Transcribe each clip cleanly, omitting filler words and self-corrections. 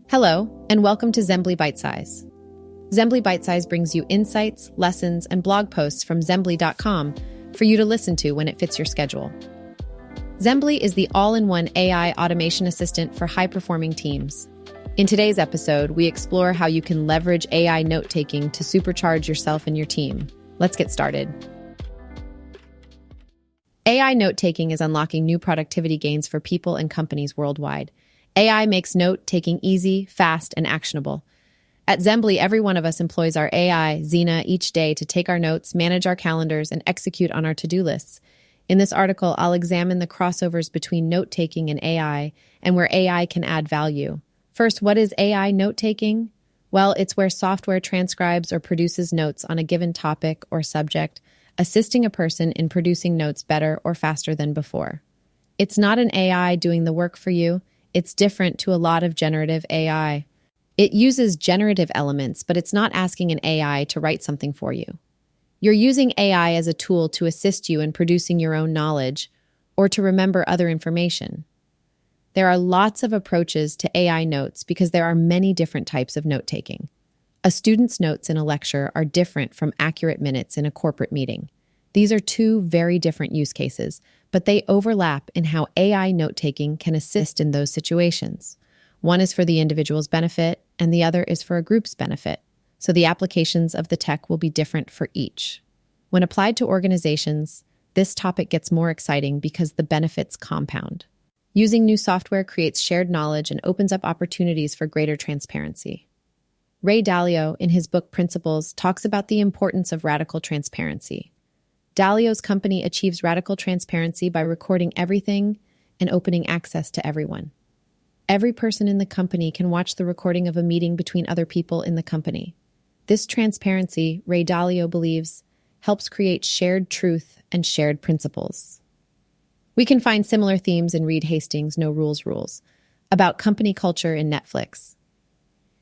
Hello, and welcome to Xembly Bytesize. Xembly Bytesize brings you insights, lessons, and blog posts from Xembly.com for you to listen to when it fits your schedule. Xembly is the all-in-one AI automation assistant for high-performing teams. In today's episode, we explore how you can leverage AI note-taking to supercharge yourself and your team. Let's get started. AI note-taking is unlocking new productivity gains for people and companies worldwide. AI makes note-taking easy, fast, and actionable. At Xembly, every one of us employs our AI, Xena, each day to take our notes, manage our calendars, and execute on our to-do lists. In this article, I'll examine the crossovers between note-taking and AI, and where AI can add value. First, what is AI note-taking? Well, it's where software transcribes or produces notes on a given topic or subject, assisting a person in producing notes better or faster than before. It's not an AI doing the work for you. It's different to a lot of generative AI. It uses generative elements, but it's not asking an AI to write something for you. You're using AI as a tool to assist you in producing your own knowledge or to remember other information. There are lots of approaches to AI notes because there are many different types of note-taking. A student's notes in a lecture are different from accurate minutes in a corporate meeting. These are two very different use cases, but they overlap in how AI note-taking can assist in those situations. One is for the individual's benefit, and the other is for a group's benefit. So the applications of the tech will be different for each. When applied to organizations, this topic gets more exciting because the benefits compound. Using new software creates shared knowledge and opens up opportunities for greater transparency. Ray Dalio, in his book Principles, talks about the importance of radical transparency. Dalio's company achieves radical transparency by recording everything and opening access to everyone. Every person in the company can watch the recording of a meeting between other people in the company. This transparency, Ray Dalio believes, helps create shared truth and shared principles. We can find similar themes in Reed Hastings' No Rules Rules, about company culture in Netflix.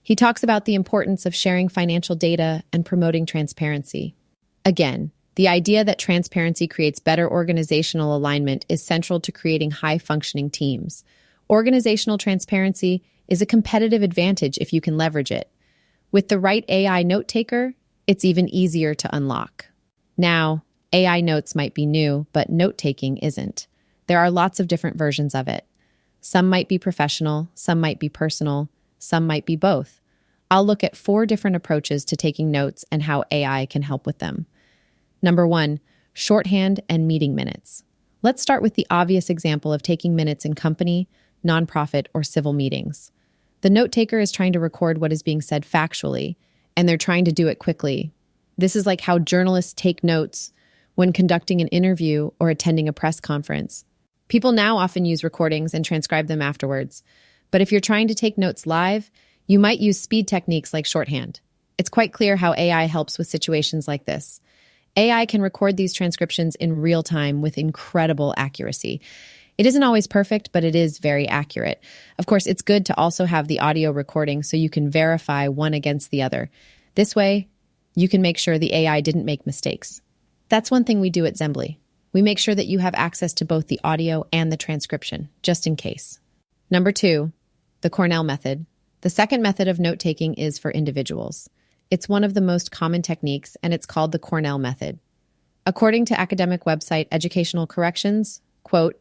He talks about the importance of sharing financial data and promoting transparency. Again, the idea that transparency creates better organizational alignment is central to creating high-functioning teams. Organizational transparency is a competitive advantage if you can leverage it. With the right AI note-taker, it's even easier to unlock. Now, AI notes might be new, but note-taking isn't. There are lots of different versions of it. Some might be professional, some might be personal, some might be both. I'll look at 4 different approaches to taking notes and how AI can help with them. Number 1, shorthand and meeting minutes. Let's start with the obvious example of taking minutes in company, nonprofit, or civil meetings. The note taker is trying to record what is being said factually, and they're trying to do it quickly. This is like how journalists take notes when conducting an interview or attending a press conference. People now often use recordings and transcribe them afterwards. But if you're trying to take notes live, you might use speed techniques like shorthand. It's quite clear how AI helps with situations like this. AI can record these transcriptions in real time with incredible accuracy. It isn't always perfect, but it is very accurate. Of course, it's good to also have the audio recording so you can verify one against the other. This way, you can make sure the AI didn't make mistakes. That's one thing we do at Xembly. We make sure that you have access to both the audio and the transcription, just in case. Number 2, the Cornell method. The second method of note-taking is for individuals. It's one of the most common techniques, and it's called the Cornell method. According to academic website Educational Corrections, quote,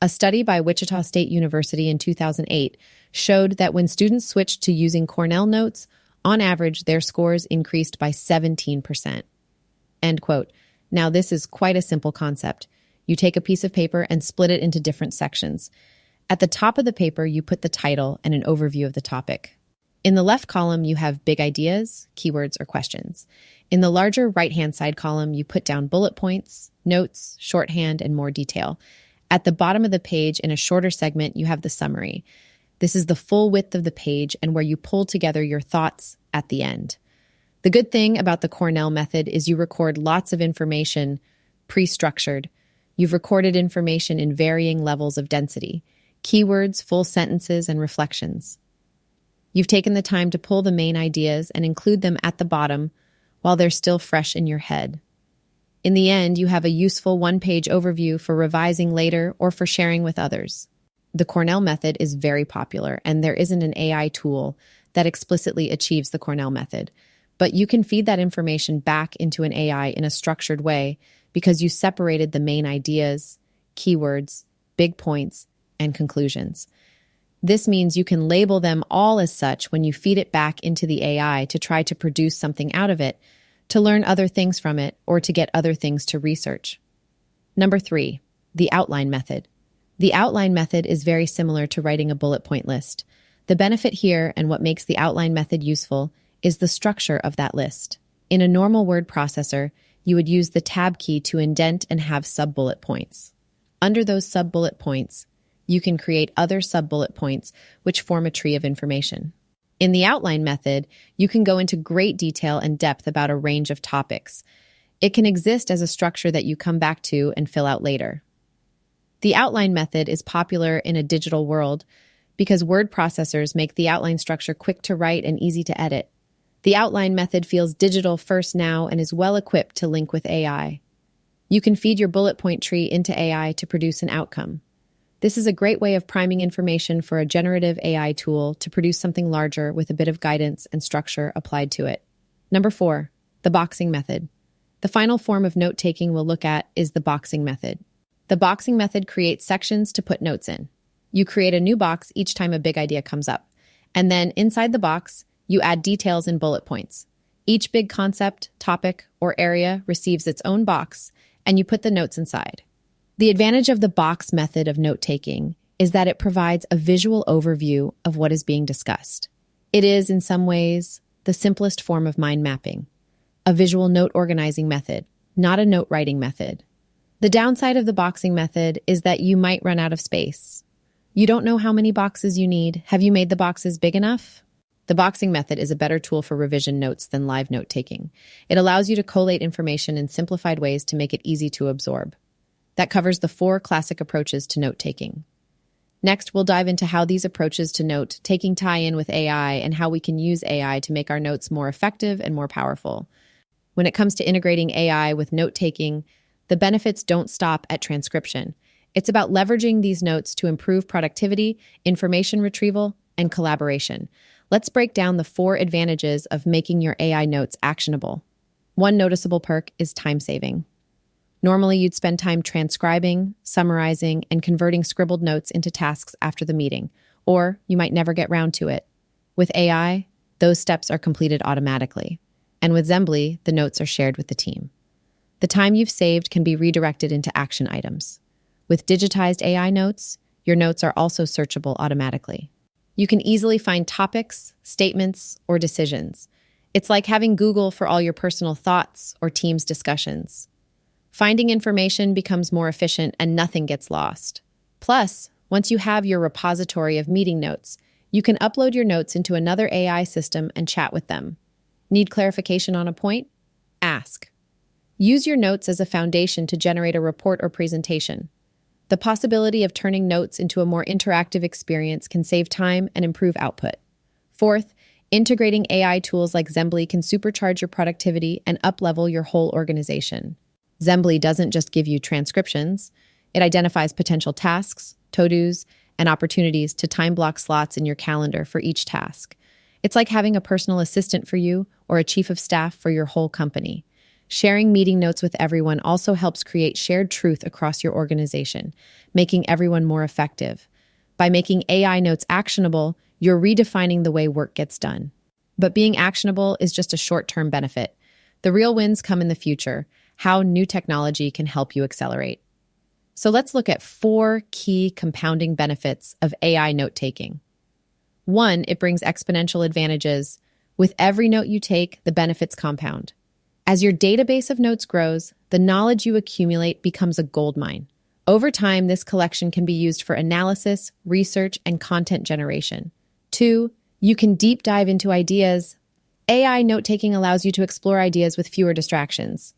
a study by Wichita State University in 2008 showed that when students switched to using Cornell notes, on average, their scores increased by 17%. End quote. Now, this is quite a simple concept. You take a piece of paper and split it into different sections. At the top of the paper, you put the title and an overview of the topic. In the left column, you have big ideas, keywords, or questions. In the larger right-hand side column, you put down bullet points, notes, shorthand, and more detail. At the bottom of the page, in a shorter segment, you have the summary. This is the full width of the page and where you pull together your thoughts at the end. The good thing about the Cornell method is you record lots of information pre-structured. You've recorded information in varying levels of density, keywords, full sentences, and reflections. You've taken the time to pull the main ideas and include them at the bottom while they're still fresh in your head. In the end, you have a useful one-page overview for revising later or for sharing with others. The Cornell method is very popular, and there isn't an AI tool that explicitly achieves the Cornell method. But you can feed that information back into an AI in a structured way because you separated the main ideas, keywords, big points, and conclusions. This means you can label them all as such when you feed it back into the AI to try to produce something out of it, to learn other things from it, or to get other things to research. Number 3, the outline method. The outline method is very similar to writing a bullet point list. The benefit here, and what makes the outline method useful, is the structure of that list. In a normal word processor, you would use the tab key to indent and have sub-bullet points. Under those sub-bullet points, you can create other sub-bullet points which form a tree of information. In the outline method, you can go into great detail and depth about a range of topics. It can exist as a structure that you come back to and fill out later. The outline method is popular in a digital world because word processors make the outline structure quick to write and easy to edit. The outline method feels digital first now and is well equipped to link with AI. You can feed your bullet point tree into AI to produce an outcome. This is a great way of priming information for a generative AI tool to produce something larger with a bit of guidance and structure applied to it. Number 4, the boxing method. The final form of note-taking we'll look at is the boxing method. The boxing method creates sections to put notes in. You create a new box each time a big idea comes up. And then inside the box, you add details in bullet points. Each big concept, topic, or area receives its own box, and you put the notes inside. The advantage of the box method of note-taking is that it provides a visual overview of what is being discussed. It is, in some ways, the simplest form of mind mapping, a visual note organizing method, not a note writing method. The downside of the boxing method is that you might run out of space. You don't know how many boxes you need. Have you made the boxes big enough? The boxing method is a better tool for revision notes than live note-taking. It allows you to collate information in simplified ways to make it easy to absorb. That covers the 4 classic approaches to note-taking. Next, we'll dive into how these approaches to note-taking tie in with AI and how we can use AI to make our notes more effective and more powerful. When it comes to integrating AI with note-taking, the benefits don't stop at transcription. It's about leveraging these notes to improve productivity, information retrieval, and collaboration. Let's break down the 4 advantages of making your AI notes actionable. One noticeable perk is time saving. Normally, you'd spend time transcribing, summarizing, and converting scribbled notes into tasks after the meeting, or you might never get round to it. With AI, those steps are completed automatically. And with Xembly, the notes are shared with the team. The time you've saved can be redirected into action items. With digitized AI notes, your notes are also searchable automatically. You can easily find topics, statements, or decisions. It's like having Google for all your personal thoughts or team's discussions. Finding information becomes more efficient and nothing gets lost. Plus, once you have your repository of meeting notes, you can upload your notes into another AI system and chat with them. Need clarification on a point? Ask. Use your notes as a foundation to generate a report or presentation. The possibility of turning notes into a more interactive experience can save time and improve output. Fourth, integrating AI tools like Xembly can supercharge your productivity and up-level your whole organization. Xembly doesn't just give you transcriptions. It identifies potential tasks, to-dos, and opportunities to time block slots in your calendar for each task. It's like having a personal assistant for you or a chief of staff for your whole company. Sharing meeting notes with everyone also helps create shared truth across your organization, making everyone more effective. By making AI notes actionable, you're redefining the way work gets done. But being actionable is just a short-term benefit. The real wins come in the future, how new technology can help you accelerate. So let's look at 4 key compounding benefits of AI note-taking. 1, it brings exponential advantages. With every note you take, the benefits compound. As your database of notes grows, the knowledge you accumulate becomes a goldmine. Over time, this collection can be used for analysis, research, and content generation. 2, you can deep dive into ideas. AI note-taking allows you to explore ideas with fewer distractions.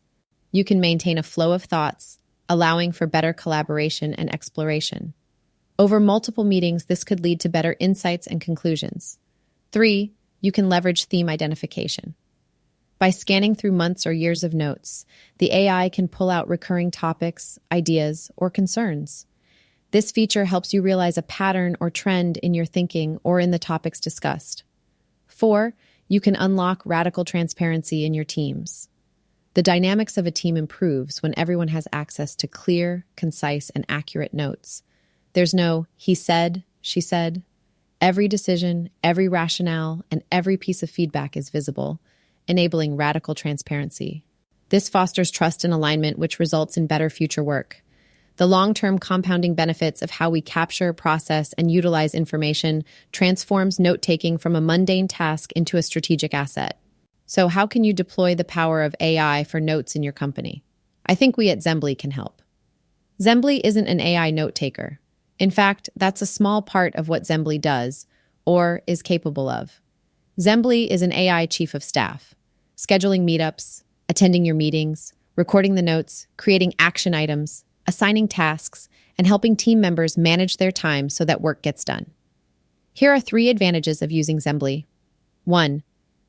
You can maintain a flow of thoughts, allowing for better collaboration and exploration. Over multiple meetings, this could lead to better insights and conclusions. 3, you can leverage theme identification. By scanning through months or years of notes, the AI can pull out recurring topics, ideas, or concerns. This feature helps you realize a pattern or trend in your thinking or in the topics discussed. 4, you can unlock radical transparency in your teams. The dynamics of a team improves when everyone has access to clear, concise, and accurate notes. There's no he said, she said. Every decision, every rationale, and every piece of feedback is visible, enabling radical transparency. This fosters trust and alignment, which results in better future work. The long-term compounding benefits of how we capture, process, and utilize information transforms note-taking from a mundane task into a strategic asset. So how can you deploy the power of AI for notes in your company? I think we at Xembly can help. Xembly isn't an AI note-taker. In fact, that's a small part of what Xembly does, or is capable of. Xembly is an AI chief of staff, scheduling meetups, attending your meetings, recording the notes, creating action items, assigning tasks, and helping team members manage their time so that work gets done. Here are 3 advantages of using Xembly. 1.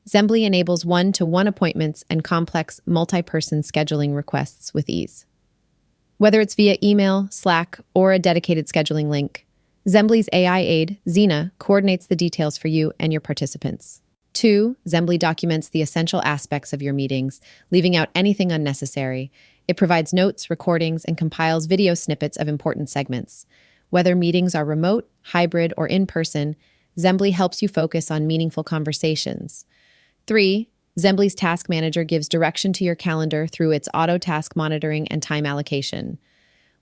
Xembly enables one-to-one appointments and complex multi-person scheduling requests with ease. Whether it's via email, Slack, or a dedicated scheduling link, Xembly's AI aide, Xena, coordinates the details for you and your participants. 2. Xembly documents the essential aspects of your meetings, leaving out anything unnecessary. It provides notes, recordings, and compiles video snippets of important segments. Whether meetings are remote, hybrid, or in-person, Xembly helps you focus on meaningful conversations. 3. Xembly's Task Manager gives direction to your calendar through its auto-task monitoring and time allocation.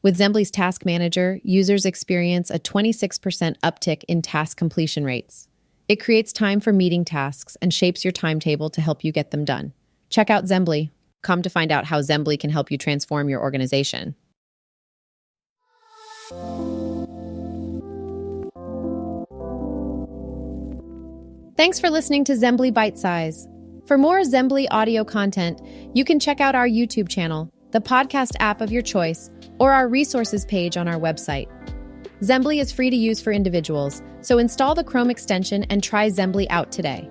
With Xembly's Task Manager, users experience a 26% uptick in task completion rates. It creates time for meeting tasks and shapes your timetable to help you get them done. Check out Xembly. Come to find out how Xembly can help you transform your organization. Thanks for listening to Xembly Bytesize. For more Xembly audio content, you can check out our YouTube channel, the podcast app of your choice, or our resources page on our website. Xembly is free to use for individuals, so install the Chrome extension and try Xembly out today.